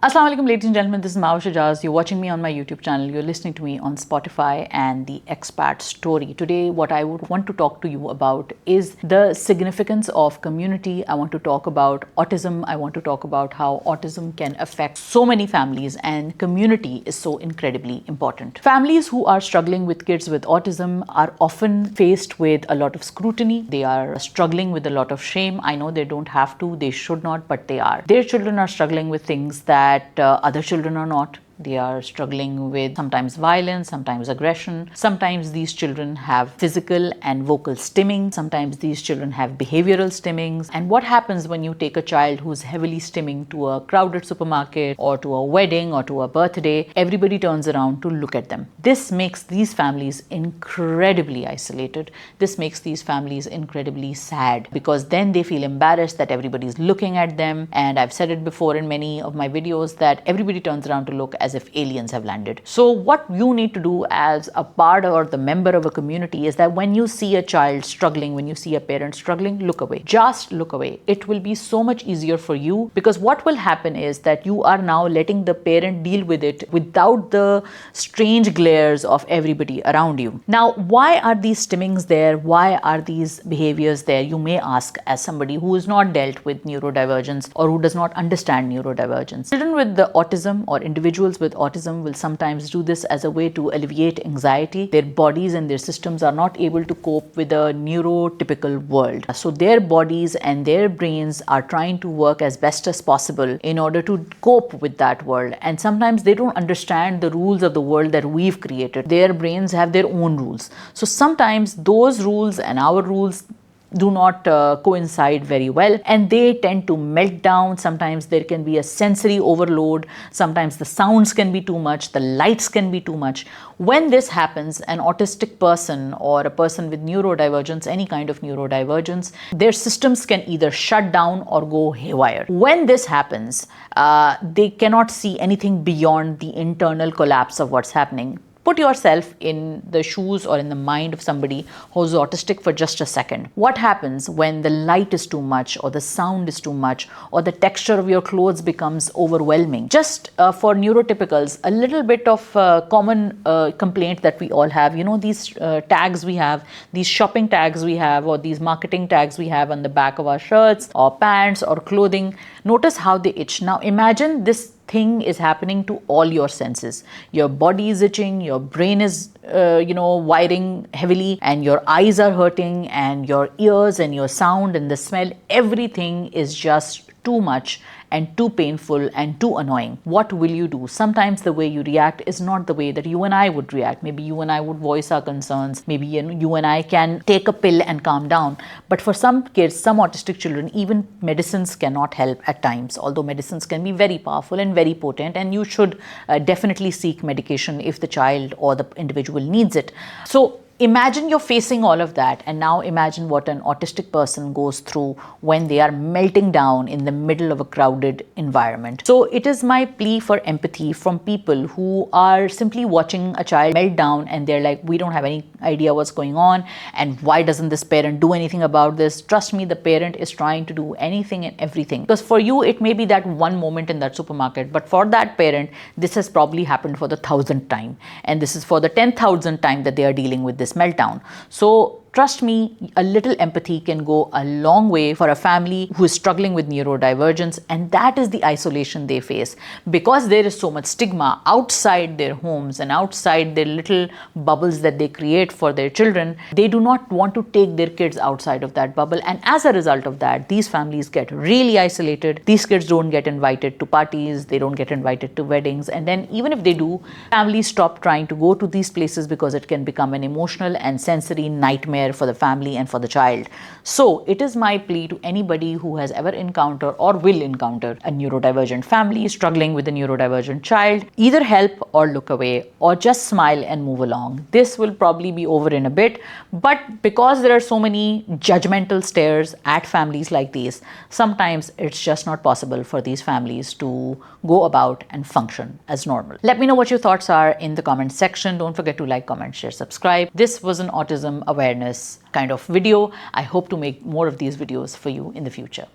Assalamu alaikum, ladies and gentlemen, this is Mao Shajaz. You're watching me on my YouTube channel. You're listening to me on Spotify and the Expat Story. Today, what I would want to talk to you about is the significance of community. I want to talk about autism. I want to talk about how autism can affect so many families, and community is so incredibly important. Families who are struggling with kids with autism are often faced with a lot of scrutiny. They are struggling with a lot of shame. I know they don't have to, they should not, but they are. Their children are struggling with things that other children are not. They are struggling with sometimes violence, sometimes aggression. Sometimes these children have physical and vocal stimming. Sometimes these children have behavioral stimmings. And what happens when you take a child who's heavily stimming to a crowded supermarket or to a wedding or to a birthday? Everybody turns around to look at them. This makes these families incredibly isolated. This makes these families incredibly sad, because then they feel embarrassed that everybody's looking at them. And I've said it before in many of my videos that everybody turns around to look as if aliens have landed. So what you need to do as a part or the member of a community is that when you see a child struggling, when you see a parent struggling, look away. Just look away. It will be so much easier for you, because what will happen is that you are now letting the parent deal with it without the strange glares of everybody around you. Now, why are these stimmings there? Why are these behaviors there? You may ask, as somebody who has not dealt with neurodivergence or who does not understand neurodivergence. Children with the autism or individuals with autism will sometimes do this as a way to alleviate anxiety. Their bodies and their systems are not able to cope with a neurotypical world. So their bodies and their brains are trying to work as best as possible in order to cope with that world. And sometimes they don't understand the rules of the world that we've created. Their brains have their own rules. So sometimes those rules and our rules do not coincide very well, and they tend to melt down. Sometimes there can be a sensory overload. Sometimes the sounds can be too much, the lights can be too much. When this happens, an autistic person or a person with neurodivergence, any kind of neurodivergence, their systems can either shut down or go haywire. When this happens, they cannot see anything beyond the internal collapse of what's happening. Put yourself in the shoes or in the mind of somebody who's autistic for just a second. What happens when the light is too much, or the sound is too much, or the texture of your clothes becomes overwhelming? Just for neurotypicals, a little bit of common complaint that we all have, these tags we have, these shopping tags we have, or these marketing tags we have on the back of our shirts or pants or clothing. Notice how they itch. Now imagine this thing is happening to all your senses. Your body is itching, your brain is wiring heavily, and your eyes are hurting, and your ears and your sound and the smell, everything is just too much and too painful and too annoying. What will you do? Sometimes the way you react is not the way that you and I would react. Maybe you and I would voice our concerns. Maybe you and I can take a pill and calm down. But for some kids, some autistic children, even medicines cannot help at times, although medicines can be very powerful and very potent, and you should definitely seek medication if the child or the individual needs it. So imagine you're facing all of that, and now imagine what an autistic person goes through when they are melting down in the middle of a crowded environment. So it is my plea for empathy from people who are simply watching a child melt down, and they're like, we don't have any idea what's going on, and why doesn't this parent do anything about this? Trust me, the parent is trying to do anything and everything. Because for you, it may be that one moment in that supermarket, but for that parent, this has probably happened for the 1,000th time, and this is for the 10,000th time that they are dealing with this meltdown. So trust me, a little empathy can go a long way for a family who is struggling with neurodivergence, and that is the isolation they face. Because there is so much stigma outside their homes and outside their little bubbles that they create for their children, they do not want to take their kids outside of that bubble, and as a result of that, these families get really isolated. These kids don't get invited to parties, they don't get invited to weddings, and then even if they do, families stop trying to go to these places because it can become an emotional and sensory nightmare for the family and for the child. So it is my plea to anybody who has ever encountered or will encounter a neurodivergent family struggling with a neurodivergent child, either help or look away, or just smile and move along. This will probably be over in a bit, but because there are so many judgmental stares at families like these, sometimes it's just not possible for these families to go about and function as normal. Let me know what your thoughts are in the comment section. Don't forget to like, comment, share, subscribe. This was an autism awareness kind of video. I hope to make more of these videos for you in the future.